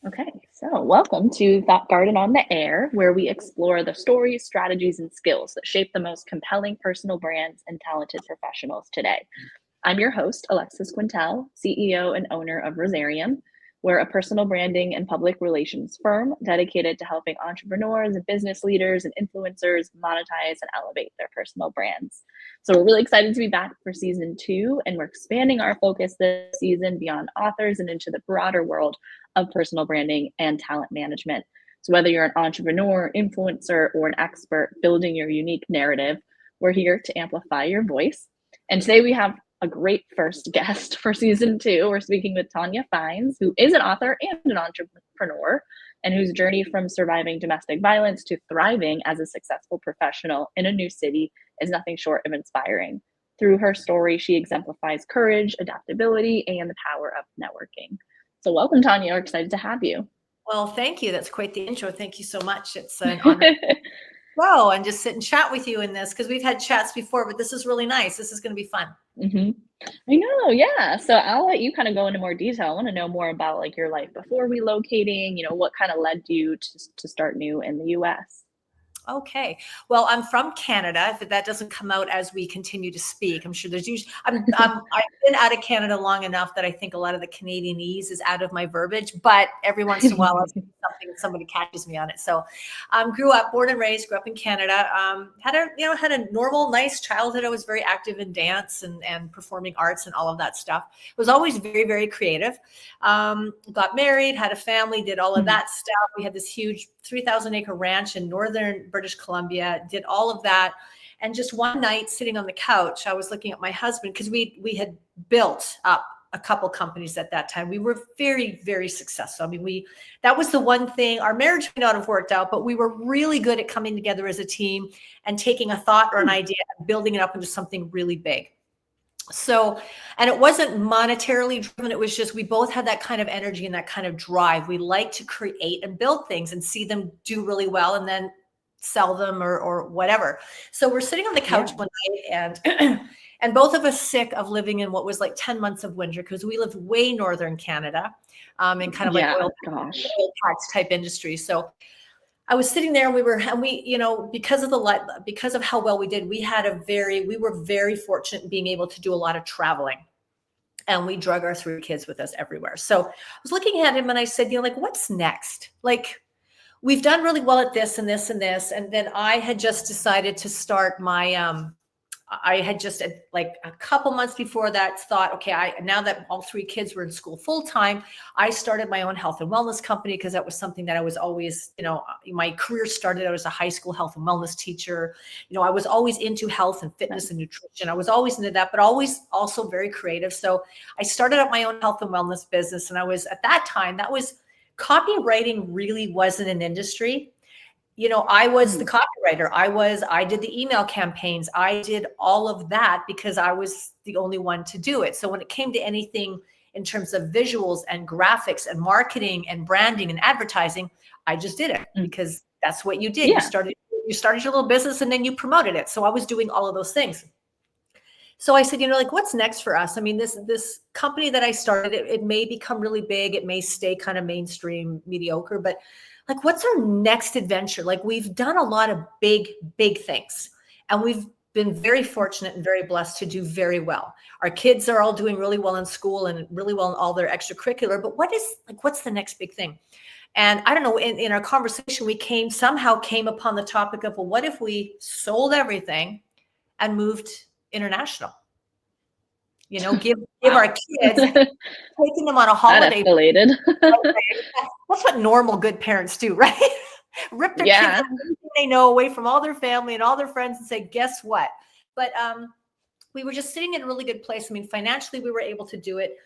Okay, so welcome to Thought Garden on the Air, where we explore the stories, strategies, and skills that shape the most compelling personal brands and talented professionals today. I'm your host, Alexis Quintal, CEO and owner of Rosarium. We're a personal branding and public relations firm dedicated to helping entrepreneurs and business leaders and influencers monetize and elevate their personal brands. So we're really excited to be back for season 2, and we're expanding our focus this season beyond authors and into the broader world of personal branding and talent management. So whether you're an entrepreneur, influencer, or an expert building your unique narrative, we're here to amplify your voice. And today we have a great first guest for season 2. We're speaking with Tonya Fines, who is an author and an entrepreneur, and whose journey from surviving domestic violence to thriving as a successful professional in a new city is nothing short of inspiring. Through her story, she exemplifies courage, adaptability, and the power of networking. So welcome, Tonya. We're excited to have you. Well, thank you. That's quite the intro. Thank you so much. It's an honor to go and just sit and chat with you in this, because we've had chats before, but this is really nice. This is going to be fun. I know, yeah. So I'll let you kind of go into more detail. I want to know more about like your life before relocating, what kind of led you to start new in the US. Okay. Well, I'm from Canada. If that doesn't come out as we continue to speak, I'm sure there's usually, I've been out of Canada long enough that I think a lot of the Canadianese is out of my verbiage, but every once in a while, somebody catches me on it. So, grew up, born and raised, grew up in Canada. Had a normal, nice childhood. I was very active in dance and performing arts and all of that stuff. Was always very, very creative. Got married, had a family, did all of that stuff. We had this huge 3,000 acre ranch in northern British Columbia, did all of that. And just one night sitting on the couch, I was looking at my husband, because we had built up a couple companies at that time. We were very, very successful. I mean, that was the one thing. Our marriage may not have worked out, but we were really good at coming together as a team and taking a thought or an idea and building it up into something really big. So, and it wasn't monetarily driven. It was just, we both had that kind of energy and that kind of drive. We like to create and build things and see them do really well and then sell them or whatever. So we're sitting on the couch one night and both of us sick of living in what was like 10 months of winter, because we lived way northern Canada, in kind of like oil patch type industry. So I was sitting there and we, because of how well we did, we were very fortunate in being able to do a lot of traveling, and we drug our 3 kids with us everywhere. So I was looking at him and I said, what's next? Like, we've done really well at this and this and this. And then I had just decided to start my, I had just like a couple months before that thought, okay, now that all 3 kids were in school full time, I started my own health and wellness company, because that was something that I was always, my career started. I was a high school health and wellness teacher. I was always into health and fitness and nutrition. I was always into that, but always also very creative. So I started up my own health and wellness business. And I was, at that time, copywriting really wasn't an industry. I was the copywriter. I did the email campaigns. I did all of that because I was the only one to do it. So when it came to anything in terms of visuals and graphics and marketing and branding and advertising, I just did it because that's what you did. Yeah. You started your little business and then you promoted it. So I was doing all of those things. So I said, what's next for us? I mean, this company that I started, it may become really big. It may stay kind of mainstream, mediocre, but like, what's our next adventure? Like, we've done a lot of big, big things, and we've been very fortunate and very blessed to do very well. Our kids are all doing really well in school and really well in all their extracurricular, but what's the next big thing? And I don't know, in our conversation, we somehow came upon the topic of, well, what if we sold everything and moved international? Give our kids, taking them on a holiday. That escalated. That's what normal good parents do, right? Rip their kids out, everything they know, away from all their family and all their friends, and say, guess what? But we were just sitting in a really good place. I mean, financially, we were able to do it.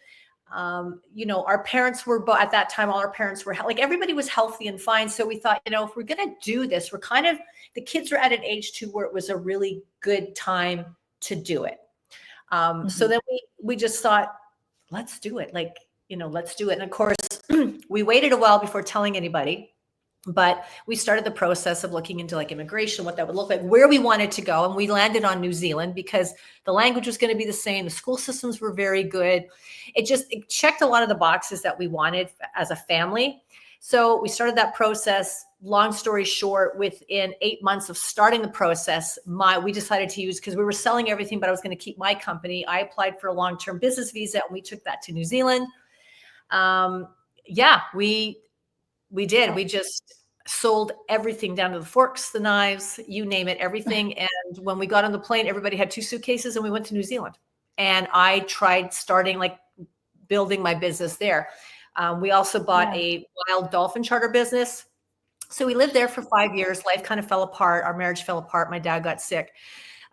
Our parents were, at that time, all our parents were, like, everybody was healthy and fine. So we thought, if we're going to do this, the kids were at an age too where it was a really good time to do it. So then we just thought, let's do it. Let's do it. And of course, we waited a while before telling anybody, but we started the process of looking into like immigration, what that would look like, where we wanted to go. And we landed on New Zealand because the language was going to be the same. The school systems were very good. It checked a lot of the boxes that we wanted as a family. So we started that process. Long story short, within 8 months of starting the process, we decided to use, because we were selling everything, but I was going to keep my company. I applied for a long-term business visa and we took that to New Zealand. We did. We just sold everything down to the forks, the knives, you name it, everything. And when we got on the plane, everybody had 2 suitcases and we went to New Zealand. And I tried building my business there. We also bought a wild dolphin charter business. So we lived there for 5 years. Life kind of fell apart. Our marriage fell apart. My dad got sick.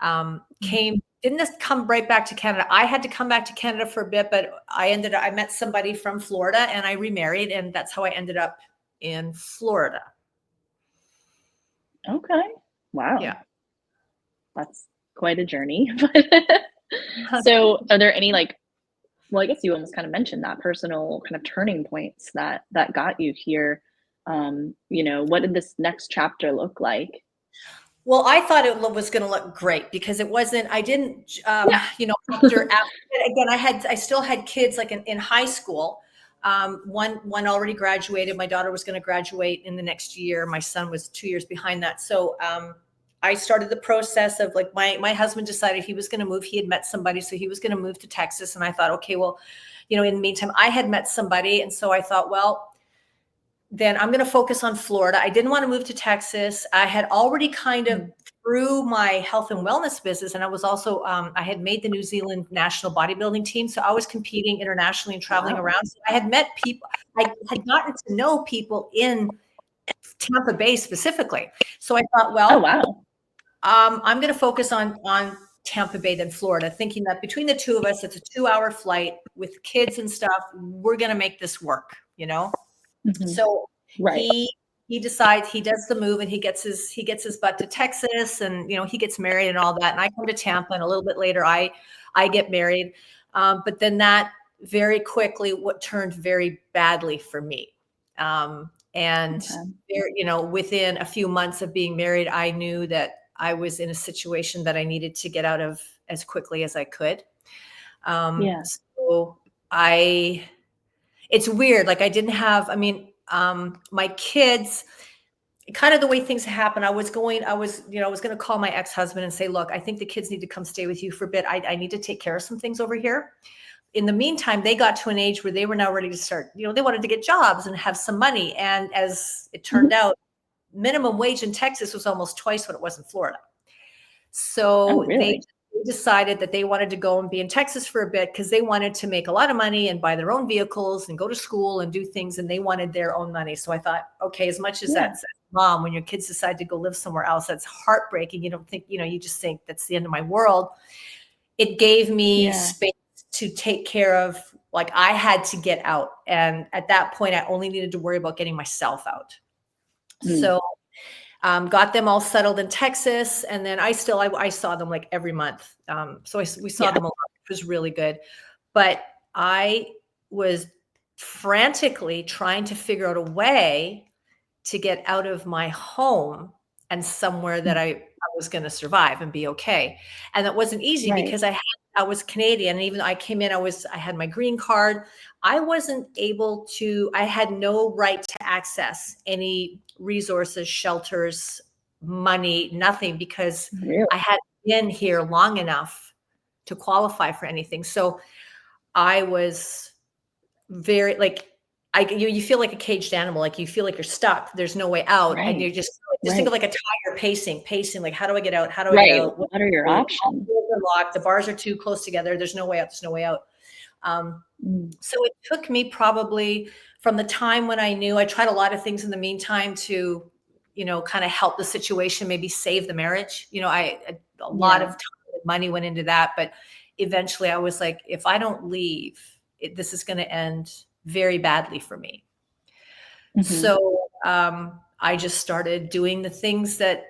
Didn't just come right back to Canada. I had to come back to Canada for a bit, but I met somebody from Florida and I remarried, and that's how I ended up in Florida. Okay. Wow. Yeah. That's quite a journey. So are there any well, I guess you almost kind of mentioned that personal kind of turning points that got you here. What did this next chapter look like? Well, I thought it was going to look great because it wasn't, I didn't, after again, I still had kids like in high school. One already graduated. My daughter was going to graduate in the next year. My son was 2 years behind that. So, I started the process of my husband decided he was going to move. He had met somebody, so he was going to move to Texas. And I thought, okay, well, in the meantime, I had met somebody. And so I thought, well, then I'm going to focus on Florida. I didn't want to move to Texas. I had already kind of through my health and wellness business. And I was also, I had made the New Zealand national bodybuilding team. So I was competing internationally and traveling around. So I had met people, I had gotten to know people in Tampa Bay specifically. So I thought, well, oh, wow. I'm going to focus on Tampa Bay than Florida, thinking that between the two of us, it's a 2-hour flight with kids and stuff. We're going to make this work, Mm-hmm. So he decides, he does the move and he gets his butt to Texas and, he gets married and all that. And I come to Tampa and a little bit later I get married. But then that very quickly turned very badly for me. Within a few months of being married, I knew that I was in a situation that I needed to get out of as quickly as I could. So it's weird. I didn't have, my kids, kind of the way things happen. I was going to call my ex-husband and say, look, I think the kids need to come stay with you for a bit. I need to take care of some things over here. In the meantime, they got to an age where they were now ready to start, they wanted to get jobs and have some money. And as it turned out, minimum wage in Texas was almost twice what it was in Florida. So they decided that they wanted to go and be in Texas for a bit because they wanted to make a lot of money and buy their own vehicles and go to school and do things. And they wanted their own money. So I thought, okay, as much as that's mom, when your kids decide to go live somewhere else, that's heartbreaking. You don't think, you just think that's the end of my world. It gave me space to take care of, I had to get out. And at that point, I only needed to worry about getting myself out. So got them all settled in Texas. And then I saw them every month. So we saw them a lot, which was really good. But I was frantically trying to figure out a way to get out of my home and somewhere that I was going to survive and be okay. And that wasn't easy because I was Canadian. And even though I came in, I had my green card. I wasn't able to, I had no right to access any resources, shelters, money, nothing, because I hadn't been here long enough to qualify for anything. So I was very you feel like a caged animal. You feel like you're stuck. There's no way out. And you're just think of a tiger pacing. How do I get out? How do I get out? What are your options? The bars are too close together. There's no way out. There's no way out. So it took me probably from the time when I knew, I tried a lot of things in the meantime to, kind of help the situation, maybe save the marriage. A lot of time and money went into that, but eventually I was like, if I don't leave, this is going to end very badly for me. So I just started doing the things that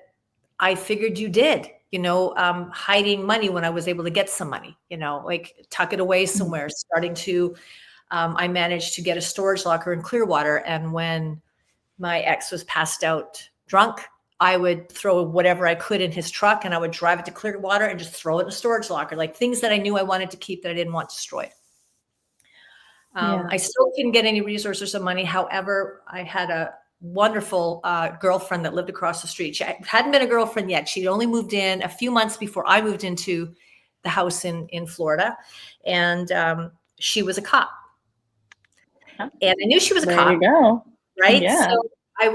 I figured you did, hiding money when I was able to get some money, tuck it away somewhere, starting to, I managed to get a storage locker in Clearwater. And when my ex was passed out drunk, I would throw whatever I could in his truck and I would drive it to Clearwater and just throw it in a storage locker, things that I knew I wanted to keep that I didn't want destroyed. I still couldn't get any resources or money. However, I had a wonderful girlfriend that lived across the street. She hadn't been a girlfriend yet. She'd only moved in a few months before I moved into the house in Florida. And she was a cop. And I knew she was a cop. There you go. Right? Yeah.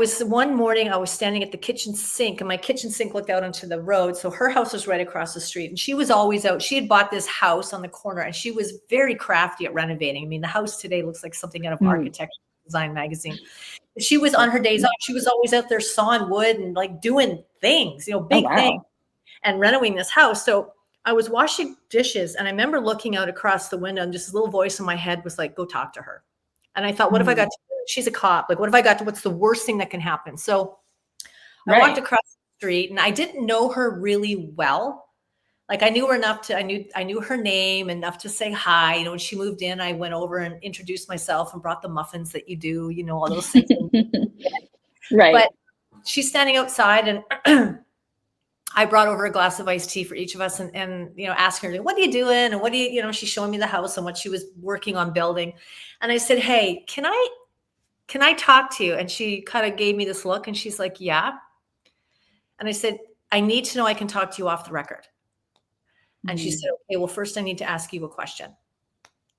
So one morning I was standing at the kitchen sink, and my kitchen sink looked out onto the road. So her house was right across the street, and she was always out. She had bought this house on the corner, and she was very crafty at renovating. I mean, the house today looks like something out of Architecture Design magazine. But she was on her days off. She was always out there sawing wood and like doing things, big things, and renovating this house. So I was washing dishes, and I remember looking out across the window, and just this little voice in my head was like, go talk to her. And I thought, what if I got to, she's a cop. Like, what if I got to, what's the worst thing that can happen? So I walked across the street, and I didn't know her really well. Like, I knew her enough to, I knew her name enough to say hi. When she moved in, I went over and introduced myself and brought the muffins that you do, all those things. Right. But she's standing outside, and I brought over a glass of iced tea for each of us, and asking her, what are you doing? And what do you, she's showing me the house and what she was working on building. And I said, hey, can I talk to you? And she kind of gave me this look, and she's like, yeah. And I said, I need to know I can talk to you off the record. And she said, okay, well, first I need to ask you a question.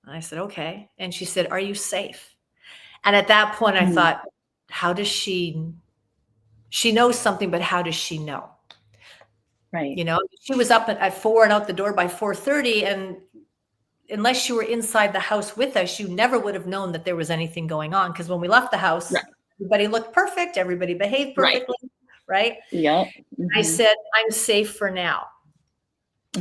And I said, okay. And she said, are you safe? And at that point I thought, how does she knows something, but how does she know? Right. She was up at 4 and out the door by 4:30. And unless you were inside the house with us, you never would have known that there was anything going on. Because when we left the house, everybody looked perfect. Everybody behaved perfectly. Right. Yep. I said, I'm safe for now.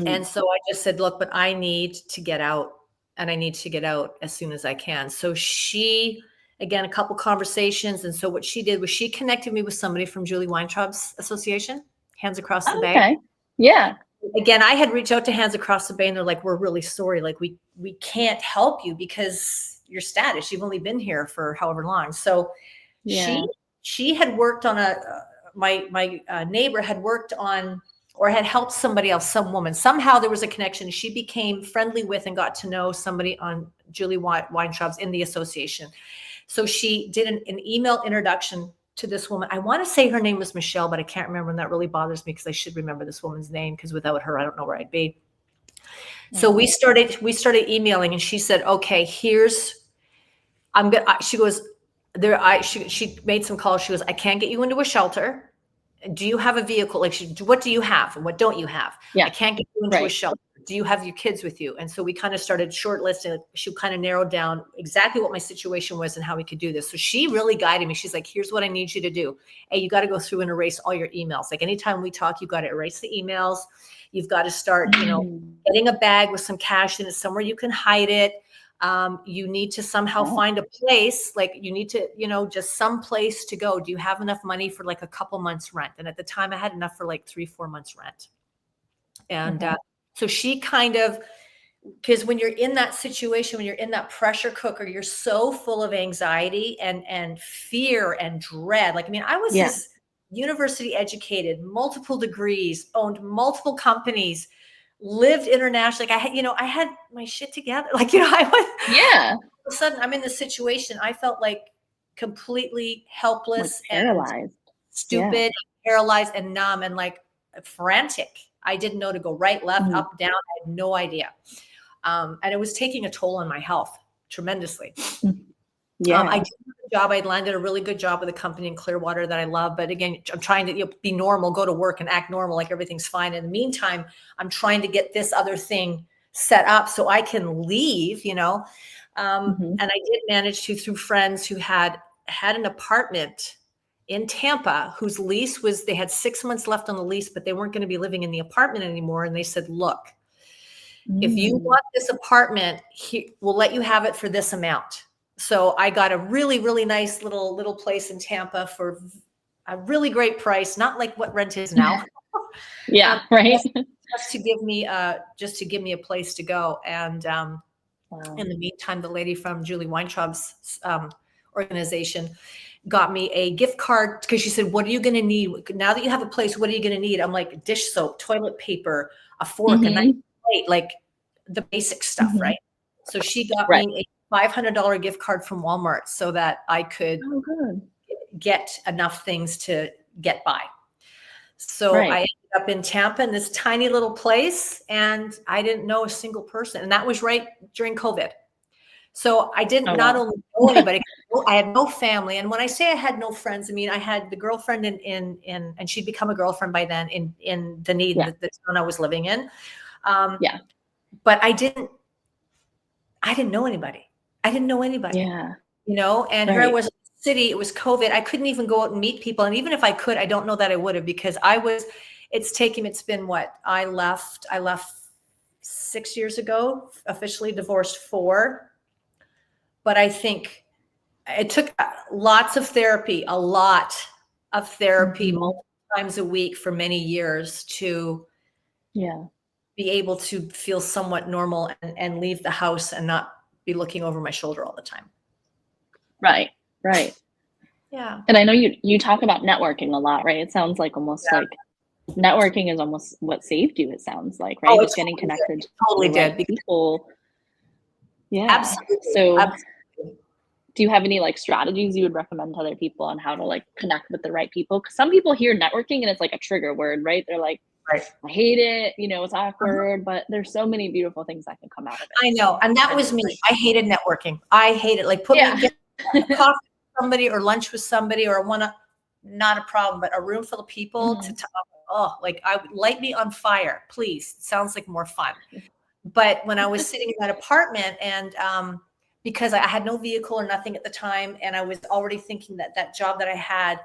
And so I just said, look, but I need to get out, and I need to get out as soon as I can. So she, again, a couple conversations. And so what she did was she connected me with somebody from Julie Weintraub's association, Hands Across the Bay. Okay. Yeah. Again, I had reached out to Hands Across the Bay, and they're like, we're really sorry. Like, we can't help you because your status, you've only been here for however long. So she had worked on my neighbor had worked on, or had helped somebody else, some woman. Somehow there was a connection. She became friendly with and got to know somebody on Julie Weintraub's in the association. So she did an email introduction to this woman. I want to say her name was Michelle, but I can't remember, and that really bothers me because I should remember this woman's name, because without her, I don't know where I'd be. So we started emailing, and she said, okay, she goes, she made some calls. She goes, I can't get you into a shelter. Do you have a vehicle? Like, what do you have and what don't you have? Yeah. I can't get you into a shelter. Do you have your kids with you? And so we kind of started shortlisting. She kind of narrowed down exactly what my situation was and how we could do this. So she really guided me. She's like, here's what I need you to do. Hey, you got to go through and erase all your emails. Like, anytime we talk, you've got to erase the emails. You've got to start, getting a bag with some cash in it, somewhere you can hide it. You need to somehow find a place, like you need to, just some place to go. Do you have enough money for like a couple months rent? And at the time I had enough for like 3-4 months rent. And so she kind of, because when you're in that situation, when you're in that pressure cooker, you're so full of anxiety and fear and dread. Like, I mean, I was this university educated, multiple degrees, owned multiple companies, lived internationally. Like, I had my shit together. Like, I was, all of a sudden I'm in this situation. I felt like completely helpless, like paralyzed, and stupid, paralyzed and numb and like frantic. I didn't know to go right, left, up, down. I had no idea. And it was taking a toll on my health tremendously. I did a job. I landed a really good job with a company in Clearwater that I love. But again, I'm trying to be normal, go to work and act normal, like everything's fine. In the meantime, I'm trying to get this other thing set up so I can leave, And I did manage to, through friends who had an apartment in Tampa, whose lease was, they had 6 months left on the lease, but they weren't going to be living in the apartment anymore. And they said, look, if you want this apartment, we'll let you have it for this amount. So I got a really, really nice little place in Tampa for a really great price, not like what rent is now. Right. Just to give me a place to go. And in the meantime, the lady from Julie Weintraub's organization got me a gift card, because she said, what are you going to need? Now that you have a place, what are you going to need? I'm like, dish soap, toilet paper, a fork, a knife, plate, like the basic stuff, right? So she got Right. me a $500 gift card from Walmart so that I could Oh, good. get enough things to get by. So I Right. ended up in Tampa in this tiny little place, and I didn't know a single person. And that was right during COVID. So I didn't Oh, not wow. only know anybody, I had no family. And when I say I had no friends, I mean, I had the girlfriend and she'd become a girlfriend by then in Dunedin, Yeah. the town I was living in. Yeah. But I didn't know anybody. I didn't know anybody, Yeah. you know, and here I Right. was in the city, it was COVID. I couldn't even go out and meet people. And even if I could, I don't know that I would have, because it's been what I left 6 years ago, officially divorced 4. But I think it took lots of therapy, a lot of therapy, Mhm. multiple times a week for many years to Yeah. be able to feel somewhat normal and leave the house and not be looking over my shoulder all the time. Right. Right. Yeah. And I know you talk about networking a lot, right? It sounds like almost Yeah. like networking is almost what saved you, it sounds like, right? Oh, it Just getting totally did. connected It to totally the right did. Because people. Yeah. absolutely. So Absolutely. do you have any like strategies you would recommend to other people on how to like connect with the right people? Because some people hear networking and it's like a trigger word, right? They're like, Right. I hate it, it's Uh-huh. awkward, but there's so many beautiful things that can come out of it. I know. So And that any was me. advice? I hated networking. I hate it. Like Yeah. get coffee with somebody or lunch with somebody or not a problem, but a room full of people to Mhm. talk. Oh, like I would light me on fire, please. It sounds like more fun. But when I was sitting in that apartment and because I had no vehicle or nothing at the time, and I was already thinking that job that I had,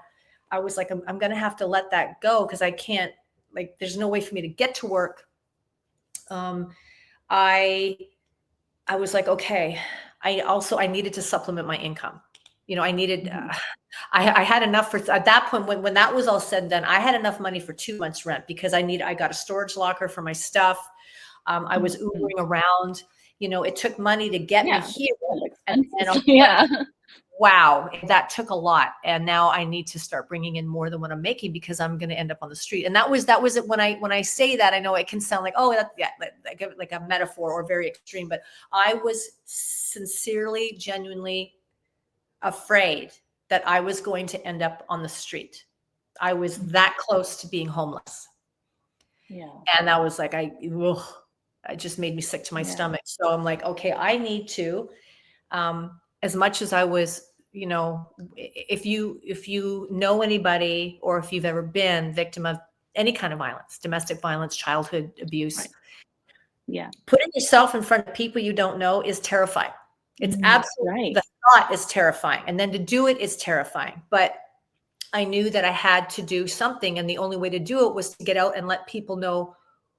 I was like, I'm going to have to let that go because I can't, like, there's no way for me to get to work. I I was like, okay. I needed to supplement my income. I needed. Mhm. I had enough for at that point when that was all said and done. I had enough money for 2 months rent because I got a storage locker for my stuff. I was Mhm. Ubering around. It took money to get me Yeah. here, and Expenses. Yeah. wow, that took a lot. And now I need to start bringing in more than what I'm making because I'm going to end up on the street. And that was it. When I say that, I know it can sound like, oh, that's yeah, like a metaphor or very extreme, but I was sincerely, genuinely afraid that I was going to end up on the street. I was Mhm. that close to being homeless. Yeah. And that was like, it just made me sick to my Yeah. stomach. So I'm like, okay, I need to, as much as I was, if you know anybody or if you've ever been victim of any kind of violence, domestic violence, childhood abuse, Right. Yeah. putting yourself in front of people you don't know is terrifying. It's absolutely, Right. the thought is terrifying. And then to do it is terrifying. But I knew that I had to do something. And the only way to do it was to get out and let people know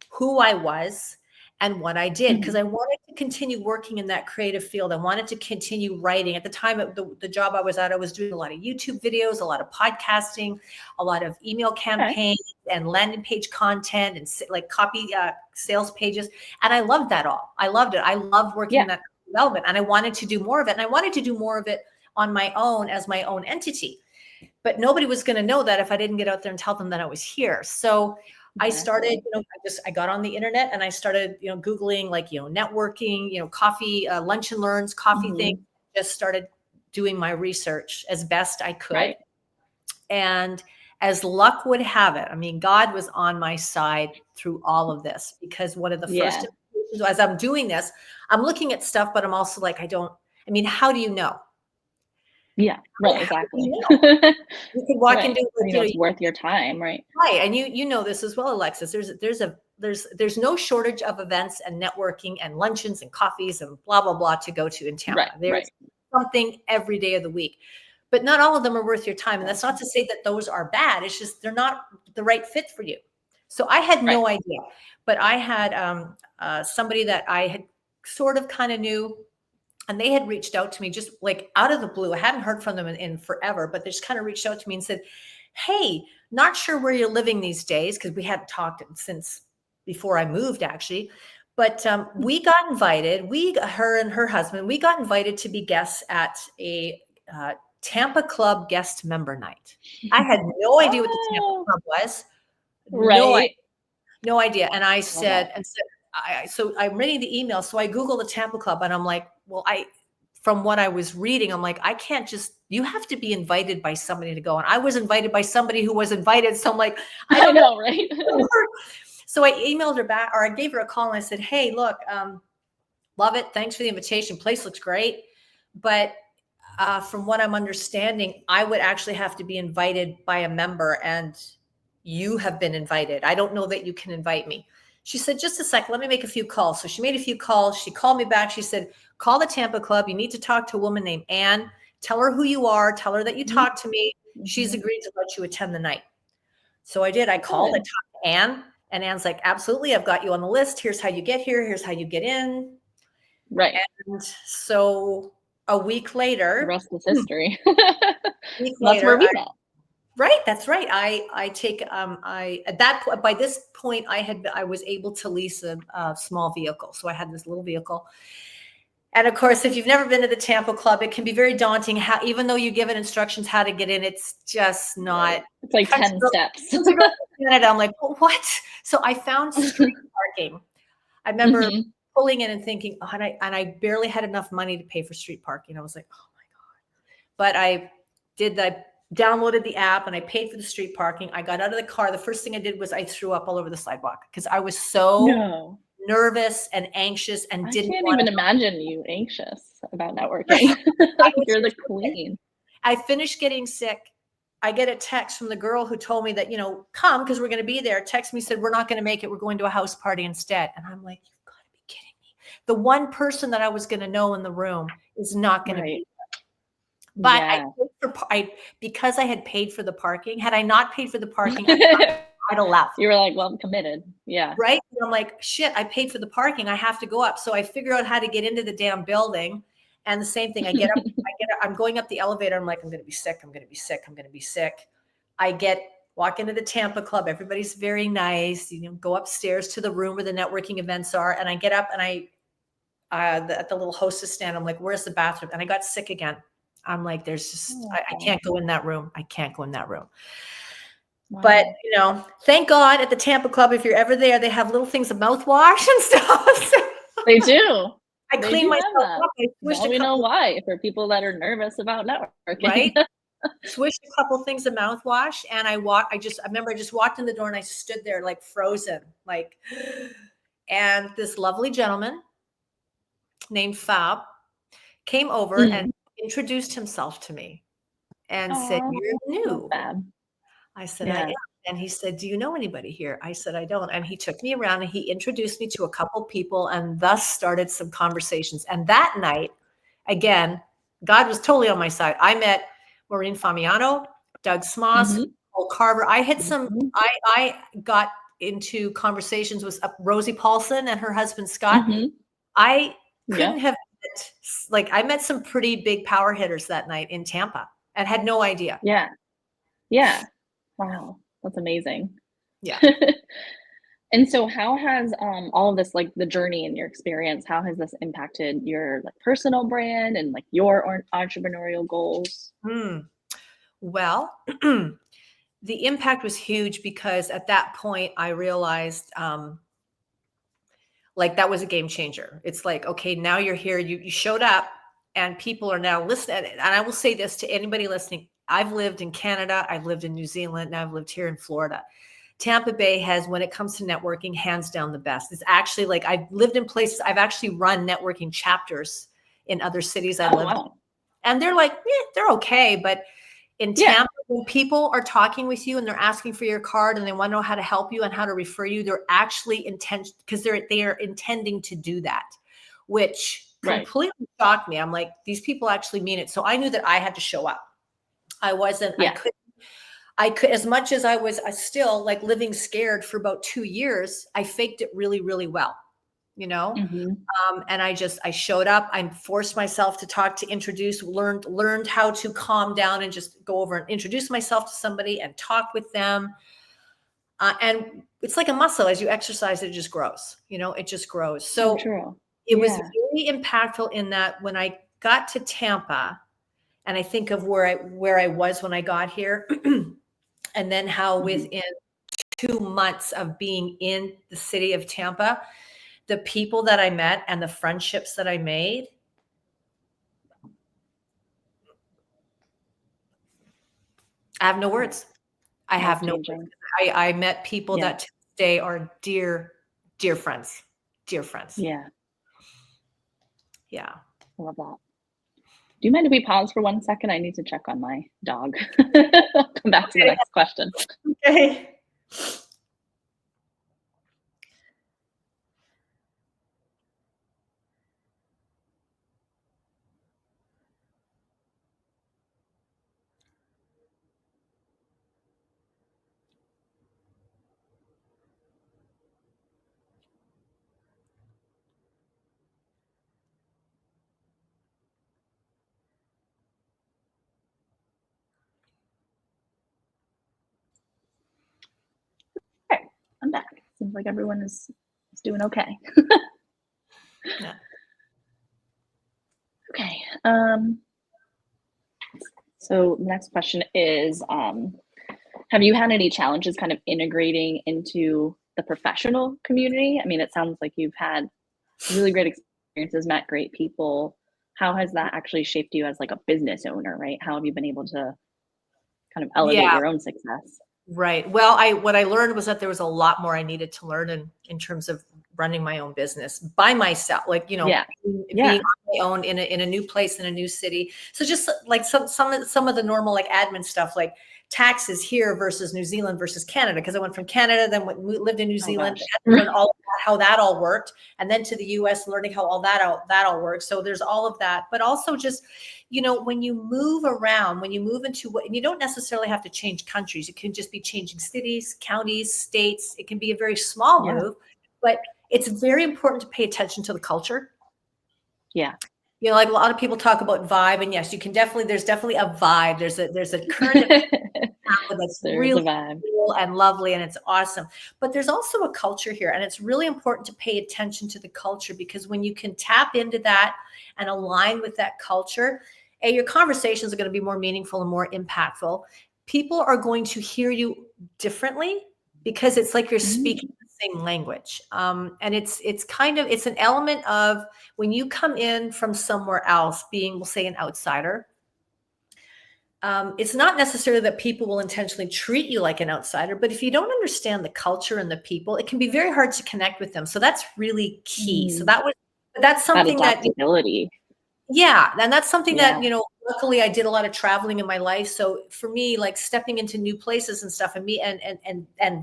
who I was and what I did, because Mhm. I wanted to continue working in that creative field. I wanted to continue writing. At the time, the job I was at, I was doing a lot of YouTube videos, a lot of podcasting, a lot of email Okay. campaigns and landing page content and like copy sales pages. And I loved that all. I loved it. I loved working Yeah. in that development, and I wanted to do more of it. And I wanted to do more of it on my own as my own entity. But nobody was going to know that if I didn't get out there and tell them that I was here. So I started, Exactly. I got on the internet and I started, Googling like, networking, coffee, lunch and learns, coffee things, Mhm. just started doing my research as best I could. Right. And as luck would have it, I mean, God was on my side through all of this, because one of the first Yeah. invitations, as I'm doing this, I'm looking at stuff, but I'm also like, how do you know? Yeah. Right. How do Exactly. you know? You could walk Right. into, like, It's worth your time, right? right, and you know this as well, Alexis. There's no shortage of events and networking and luncheons and coffees and blah blah blah to go to in Right. Tampa. There's Right. something every day of the week, but not all of them are worth your time. And that's not Exactly. to say that those are bad. It's just they're not the right fit for you. So I had Right. no idea, but I had somebody that I had sort of kind of knew, and they had reached out to me just like out of the blue. I hadn't heard from them in forever, but they just kind of reached out to me and said, hey, not sure where you're living these days, because we hadn't talked since before I moved, actually. But we got invited, her and her husband, we got invited to be guests at a Tampa Club guest member night. I had no idea what the Tampa Oh, Club was. No idea. right. No idea. And I Love that. said, so I'm reading the email. So I Google the Tampa Club and I'm like, well, from what I was reading, I'm like, I can't you have to be invited by somebody to go. And I was invited by somebody who was invited. So I'm like, I don't know, right? So I emailed her back, or I gave her a call and I said, hey, look, love it. Thanks for the invitation. Place looks great. But from what I'm understanding, I would actually have to be invited by a member, and you have been invited. I don't know that you can invite me. She said, just a second, let me make a few calls. So she made a few calls. She called me back. She said, call the Tampa Club. You need to talk to a woman named Anne. Tell her who you are. Tell her that you talked to me. She's agreed to let you attend the night. So I did. I called. I talked to Anne, and Anne's like, absolutely. I've got you on the list. Here's how you get here. Here's how you get in. Right. And so a week later, the rest is history. That's where we met. Right. That's right. I take, at that point, by this point, I was able to lease a small vehicle. So I had this little vehicle. And of course, if you've never been to the Tampa Club, it can be very daunting. Even though you give it instructions how to get in, it's just not. Right. It's like 10 steps. Canada, I'm like, well, what? So I found street parking. I remember pulling in and thinking, oh, and I barely had enough money to pay for street parking. I was like, oh my God. But I downloaded the app and I paid for the street parking. I got out of the car. The first thing I did was I threw up all over the sidewalk because I was so nervous and anxious and didn't. I can't even imagine you anxious about networking. You're the queen. I finished getting sick. I get a text from the girl who told me that, come because we're going to be there. Text me, said, we're not going to make it. We're going to a house party instead. And I'm like, you've got to be kidding me. The one person that I was going to know in the room is not going to be there. But because I had paid for the parking, had I not paid for the parking, I'd have left. You were like, well, I'm committed. Yeah. Right. And I'm like, shit, I paid for the parking. I have to go up. So I figure out how to get into the damn building. And the same thing, I'm going up the elevator. I'm like, I'm going to be sick. I'm going to be sick. I'm going to be sick. Walk into the Tampa Club. Everybody's very nice. Go upstairs to the room where the networking events are. And I get up and at the little hostess stand, I'm like, where's the bathroom? And I got sick again. I'm like, I can't go in that room. I can't go in that room. Wow. But, thank God at the Tampa Club, if you're ever there, they have little things of mouthwash and stuff. They do. I clean myself up. Now we know why, for people that are nervous about networking. Right? Swished a couple things of mouthwash and I remember I just walked in the door and I stood there like frozen, and this lovely gentleman named Fab came over and introduced himself to me and said, you're new. Fab. I said, I am. And he said, do you know anybody here? I said, I don't. And he took me around and he introduced me to a couple people and thus started some conversations. And that night, again, God was totally on my side. I met Maureen Famiano, Doug Smoss, Cole Carver. I had I got into conversations with Rosie Paulson and her husband, Scott. I couldn't have I met some pretty big power hitters that night in Tampa and had no idea. Yeah. Yeah. Wow. That's amazing. Yeah. And so how has all of this, the journey and your experience, how has this impacted your personal brand and your entrepreneurial goals? Well, the impact was huge because at that point I realized that was a game changer. It's like, okay, now you're here, you showed up and people are now listening. And I will say this to anybody listening. I've lived in Canada, I've lived in New Zealand, and I've lived here in Florida. Tampa Bay has, when it comes to networking, hands down the best. It's actually I've lived in places, I've actually run networking chapters in other cities I lived in. And they're they're okay. But in Tampa, when people are talking with you and they're asking for your card and they want to know how to help you and how to refer you, they're actually because they are intending to do that, which completely shocked me. I'm like, these people actually mean it. So I knew that I had to show up. I could, as much as I was still living scared for about 2 years, I faked it really, really well, and I showed up, I forced myself to talk, to introduce, learned how to calm down and just go over and introduce myself to somebody and talk with them. And it's like a muscle. As you exercise, it just grows, it just grows. So it was very impactful in that when I got to Tampa, and I think of where I was when I got here, and then how within 2 months of being in the city of Tampa, the people that I met and the friendships that I made, I have no words. I have no words. I met people that to this day are dear, dear friends. Dear friends. Yeah. Yeah. I love that. Do you mind if we pause for 1 second? I need to check on my dog. I'll come back to the next question. Okay. Okay, I'm back. Seems like everyone is doing okay. Yeah. Okay. So the next question is, have you had any challenges kind of integrating into the professional community? I mean, it sounds like you've had really great experiences, met great people. How has that actually shaped you as like a business owner, right? How have you been able to kind of elevate Yeah. your own success? Right. Well, what I learned was that there was a lot more I needed to learn in terms of running my own business by myself, like, you know, being on my own in a new place, in a new city. So just like some of the normal like admin stuff, like taxes here versus New Zealand versus Canada, because I went from Canada, then lived in New Zealand, had to learn all of that, how that all worked, and then to the US, learning how all that all works. So there's all of that, but also just, you know, when you move around, when you move into what, and you don't necessarily have to change countries. It can just be changing cities, counties, states. It can be a very small move, but it's very important to pay attention to the culture. Yeah. You know, like a lot of people talk about vibe, and yes, you can definitely, there's definitely a vibe. There's a current that's really cool and lovely, and it's awesome. But there's also a culture here, and it's really important to pay attention to the culture, because when you can tap into that and align with that culture, your conversations are going to be more meaningful and more impactful. People are going to hear you differently because it's like you're speaking the same language. And it's kind of, it's an element of when you come in from somewhere else, being, we'll say, an outsider. It's not necessarily that people will intentionally treat you like an outsider, but if you don't understand the culture and the people, it can be very hard to connect with them. So that's really key. So that's something that adaptability. Yeah. And that's something that, you know, luckily I did a lot of traveling in my life. So for me, like stepping into new places and stuff, and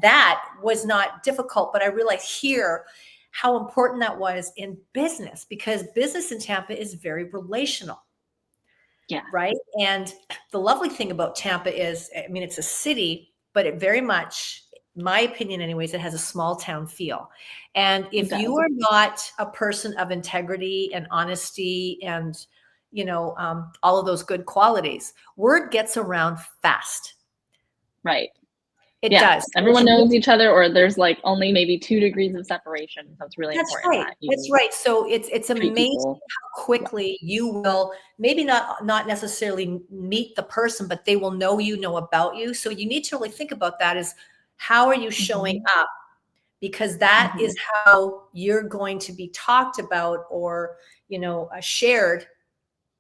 that was not difficult, but I realized here how important that was in business, because business in Tampa is very relational. Yeah. Right. And the lovely thing about Tampa is, I mean, it's a city, but it very much, my opinion anyways, it has a small town feel. And if you are not a person of integrity and honesty and, you know, all of those good qualities, word gets around fast. Right. It does. Everyone knows each other, or there's like only maybe 2 degrees of separation. So it's really important. Right. That's right. So it's amazing how quickly you will maybe not necessarily meet the person, but they will know you, know about you. So you need to really think about that, is how are you showing up? Because that is how you're going to be talked about, or, you know, shared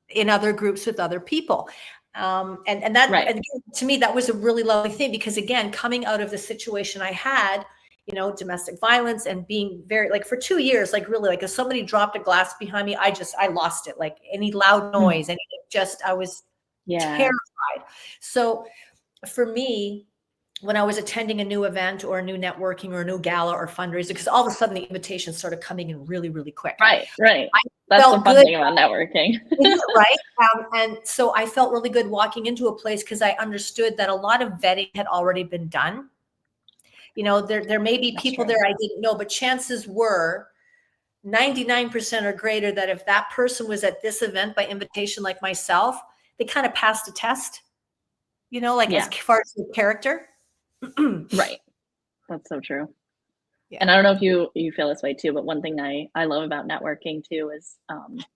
in other groups with other people. And that, and again, to me, that was a really lovely thing, because again, coming out of the situation I had, you know, domestic violence, and being very, like, for 2 years, like really, like if somebody dropped a glass behind me, I lost it. Like any loud noise, and I was terrified. So for me, when I was attending a new event or a new networking or a new gala or fundraiser, because all of a sudden the invitations started coming in really, really quick. Right. That's the fun thing about networking. Right. And so I felt really good walking into a place, because I understood that a lot of vetting had already been done. You know, there may be people there I didn't know, but chances were 99% or greater that if that person was at this event by invitation, like myself, they kind of passed a test, you know, like as far as the character. Right. That's so true. And I don't know if you feel this way too, but one thing I love about networking too is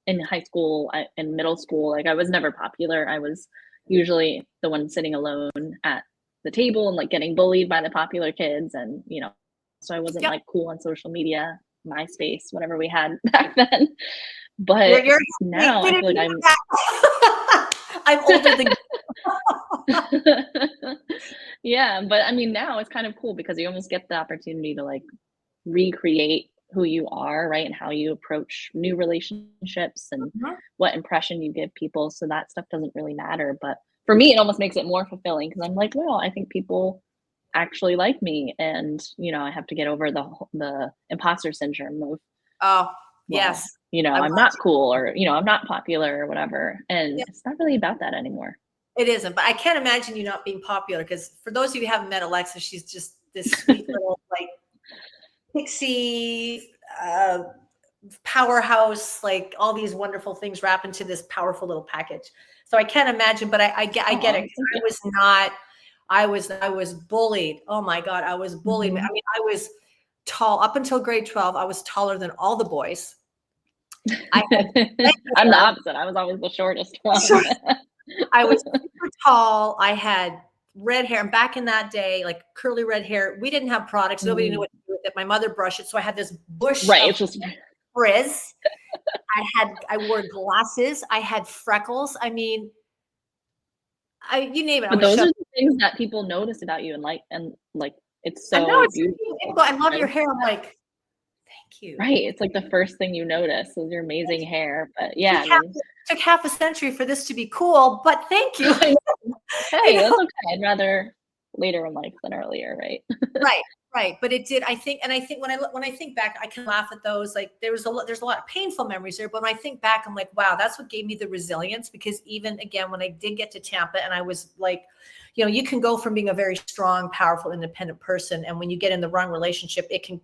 in high school, in middle school, like I was never popular. I was usually the one sitting alone at the table and like getting bullied by the popular kids, and you know, so I wasn't like cool on social media. MySpace, whatever we had back then. But now I feel like I'm I'm older than yeah, but I mean, now it's kind of cool because you almost get the opportunity to like recreate who you are, right? And how you approach new relationships and Mhm. what impression you give people. So that stuff doesn't really matter. But for me, it almost makes it more fulfilling because I'm like, well, I think people actually like me. And, I have to get over the imposter syndrome of, Oh, well, yes. I I'm want not to. cool or, I'm not popular or whatever. And Yeah, it's not really about that anymore. it isn't, but I can't imagine you not being popular because for those of you who haven't met Alexa, she's just this sweet little like pixie powerhouse, like all these wonderful things wrapped into this powerful little package. So I can't imagine, but I get Aw, it. thank you. I was bullied. Oh my God, I was bullied. Mhm. I mean, I was tall up until grade 12. I was taller than all the boys. I had red I'm the hair. opposite. I was always the shortest one. So I was super tall. I had red hair. And back in that day, like curly red hair, we didn't have products. Nobody knew Mhm. what to do with it. My mother brushed it. So I had this bush Right, of it's just frizz. I wore glasses. I had freckles. I mean, you name it. I but was those are shoved. the things that people notice about you and it's I know so it's beautiful. people go, I love your hair. I'm like, thank you. Right, it's like the first thing you notice is your amazing hair, but It yeah, took I mean, half a century for this to be cool, but thank you. I know. You Hey, that's know? okay. I'd rather later in life than earlier, right? Right, right. But it did. I think when I think back, I can laugh at those. Like there's a lot of painful memories there. But when I think back, I'm like, wow, that's what gave me the resilience. Because even again, when I did get to Tampa, and I was like, you can go from being a very strong, powerful, independent person, and when you get in the wrong relationship, it can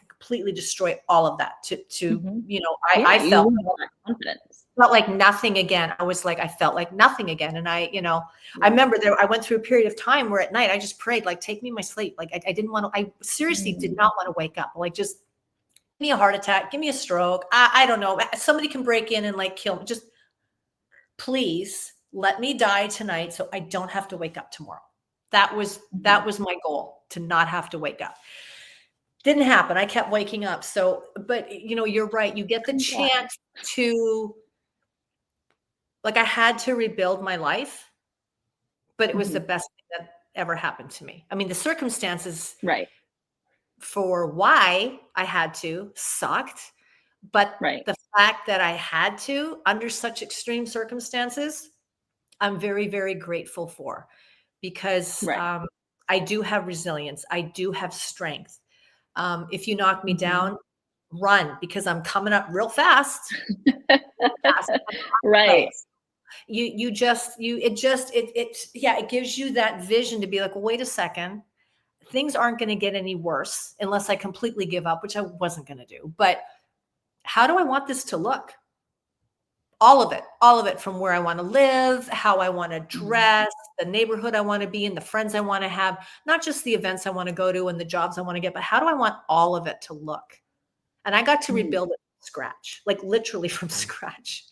completely destroy all of that. Mhm. I Yeah, you felt lose all that confidence. like nothing again. I felt like nothing again. And I Yeah. remember I went through a period of time where at night I just prayed, like, take me my sleep. Like I didn't want to, I seriously did Mm. not want to wake up. Like, just give me a heart attack, give me a stroke. I don't know. Somebody can break in and like kill me. Just please let me die tonight so I don't have to wake up tomorrow. That was Mhm. my goal, to not have to wake up. Didn't happen. I kept waking up. So, but you're right. You get the Congrats. chance to, like, I had to rebuild my life, but it was the Mhm. best thing that ever happened to me. I mean, the circumstances Right, for why I had to sucked, but right. the fact that I had to under such extreme circumstances, I'm very, very grateful for, because Right. I do have resilience. I do have strength. If you knock me Mhm. down, run, because I'm coming up real fast. Real fast. Right. You just you it just it yeah, it gives you that vision to be like, well, wait a second, things aren't going to get any worse unless I completely give up, which I wasn't going to do. But how do I want this to look? All of it, from where I want to live, how I want to Mhm. dress, the neighborhood I want to be in, the friends I want to have, not just the events I want to go to and the jobs I want to get, but how do I want all of it to look? And I got to Mhm. rebuild it from scratch, like literally from scratch.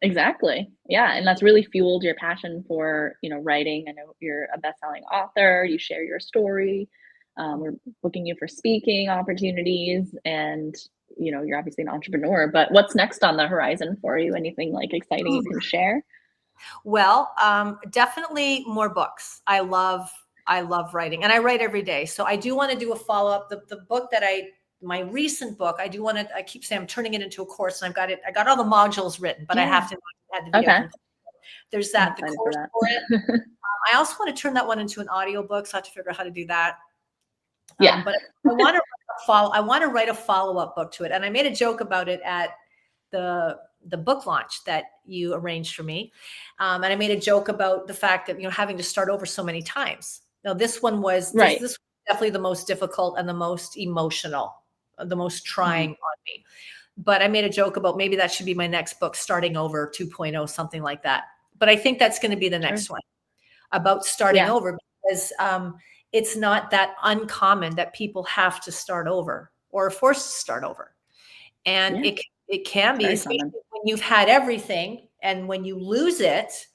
Exactly. Yeah, and that's really fueled your passion for, writing. I know you're a best-selling author, you share your story. We're booking you for speaking opportunities and, you're obviously an entrepreneur, but what's next on the horizon for you? Anything like exciting you can share? Well, definitely more books. I love writing, and I write every day. So I do want to do a follow up. The book that my recent book, I do want to. I keep saying I'm turning it into a course, and I've got it. I got all the modules written, but I Yeah. have to add the video Okay. component. There's I'm that, the excited for course for it. that. I also want to turn that one into an audiobook, so I have to figure out how to do that. Yeah. But I want to I want to write a follow up book to it, and I made a joke about it at the book launch that you arranged for me, and I made a joke about the fact that having to start over so many times. Now this one was Right. this was definitely the most difficult and the most emotional, the most trying Mhm. on me. But I made a joke about maybe that should be my next book, starting over 2.0, something like that. But I think that's going to be the Sure. next one, about starting Yeah. over, because it's not that uncommon that people have to start over or are forced to start over. And Yeah. it can It's be, very especially common. when you've had everything, and when you lose it,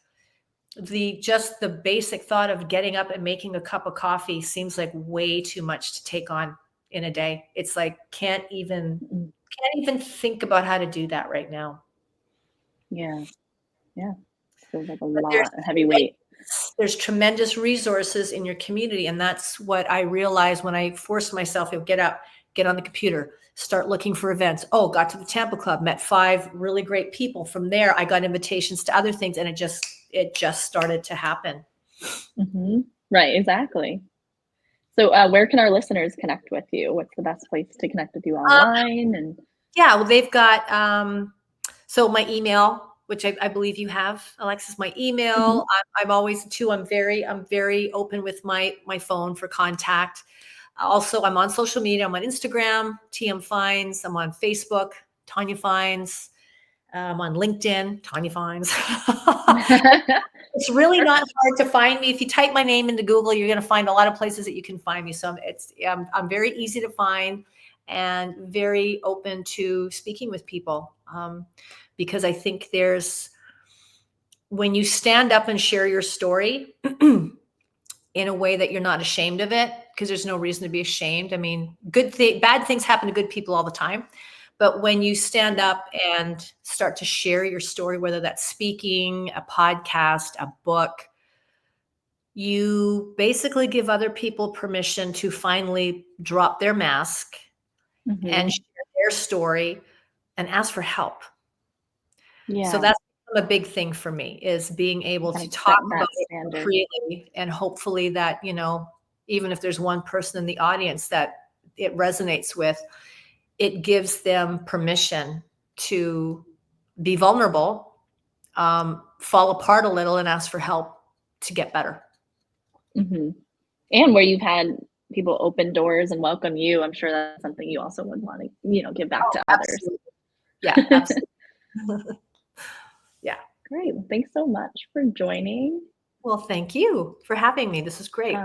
just the basic thought of getting up and making a cup of coffee seems like way too much to take on in a day. It's like, can't even Mm-hmm. think about how to do that right now. Yeah. Yeah. Feels like a But lot, a heavy weight. there's tremendous resources in your community. And that's what I realized when I forced myself to get up, get on the computer, start looking for events. Oh, got to the Tampa Club, met 5 really great people. From there, I got invitations to other things, and it just started to happen. Mm-hmm. Right, exactly. So where can our listeners connect with you? What's the best place to connect with you online? And Yeah, well, they've got so my email, which I believe you have, Alexis, my email. I'm always too. I'm very open with my phone for contact. Also, I'm on social media. I'm on Instagram, TM Fines. I'm on Facebook, Tonya Fines. I'm on LinkedIn, Tonya Fines. It's really not hard to find me. If you type my name into Google, you're going to find a lot of places that you can find me. So I'm very easy to find and very open to speaking with people, because I think when you stand up and share your story in a way that you're not ashamed of it, because there's no reason to be ashamed. I mean, bad things happen to good people all the time. But when you stand up and start to share your story, whether that's speaking, a podcast, a book, you basically give other people permission to finally drop their mask and share their story and ask for help. yeah, So that's a big thing for me, is being able kind to of talk set about that it standard. freely, and hopefully that, even if there's one person in the audience that it resonates with, it gives them permission to be vulnerable, fall apart a little, and ask for help to get better. Mm-hmm. And where you've had people open doors and welcome you, I'm sure that's something you also would want to, give back Oh, to others. absolutely. Yeah, absolutely. Yeah. Great. Well, thanks so much for joining. Well, thank you for having me. This is great.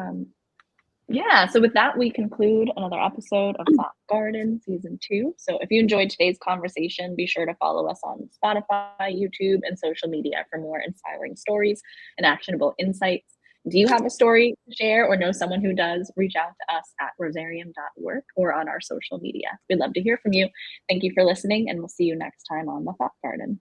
Yeah, so with that, we conclude another episode of Thought Garden Season 2. So if you enjoyed today's conversation, be sure to follow us on Spotify, YouTube, and social media for more inspiring stories and actionable insights. Do you have a story to share or know someone who does? Reach out to us at rosarium.work or on our social media. We'd love to hear from you. Thank you for listening, and we'll see you next time on the Thought Garden.